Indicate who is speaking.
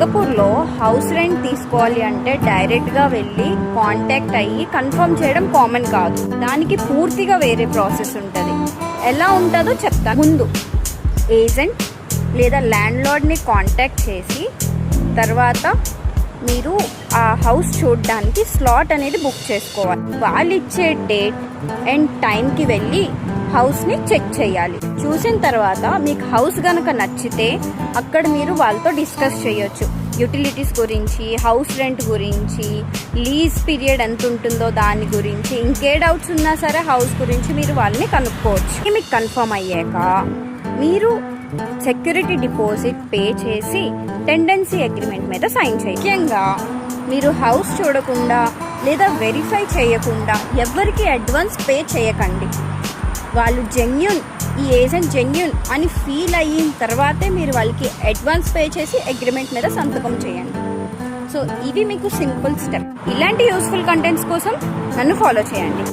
Speaker 1: సింగపూర్లో house rent తీసుకోవాలి అంటే డైరెక్ట్గా వెళ్ళి కాంటాక్ట్ అయ్యి కన్ఫర్మ్ చేయడం కామన్ కాదు. దానికి పూర్తిగా వేరే ప్రాసెస్ ఉంటుంది. ఎలా ఉంటుందో చెప్తా. ముందు ఏజెంట్ లేదా ల్యాండ్ లార్డ్ని కాంటాక్ట్ చేసి తర్వాత మీరు ఆ హౌస్ చూడడానికి స్లాట్ అనేది బుక్ చేసుకోవాలి. వాళ్ళు ఇచ్చే డేట్ అండ్ టైంకి వెళ్ళి హౌస్ని చెక్ చేయాలి. చూసిన తర్వాత మీకు హౌస్ కనుక నచ్చితే అక్కడ మీరు వాళ్ళతో డిస్కస్ చేయొచ్చు. యూటిలిటీస్ గురించి, హౌస్ రెంట్ గురించి, లీజ్ పీరియడ్ ఎంత ఉంటుందో దాని గురించి, ఇంకే డౌట్స్ ఉన్నా సరే హౌస్ గురించి మీరు వాళ్ళని కనుక్కోవచ్చు. మీకు కన్ఫర్మ్ అయ్యాక మీరు సెక్యూరిటీ డిపాజిట్ పే చేసి టెండెన్సీ అగ్రిమెంట్ మీద సైన్ చేయాలి. ముఖ్యంగా మీరు హౌస్ చూడకుండా లేదా వెరిఫై చేయకుండా ఎవరికి అడ్వాన్స్ పే చేయకండి. వాళ్ళు జెన్యూన్, ఈ ఏజెంట్ జెన్యూన్ అని ఫీల్ అయిన తర్వాతే మీరు వాళ్ళకి అడ్వాన్స్ పే చేసి అగ్రిమెంట్ మీద సంతకం చేయండి. సో ఇది మీకు సింపుల్ స్టెప్. ఇలాంటి యూస్ఫుల్ కంటెంట్స్ కోసం నన్ను ఫాలో చేయండి.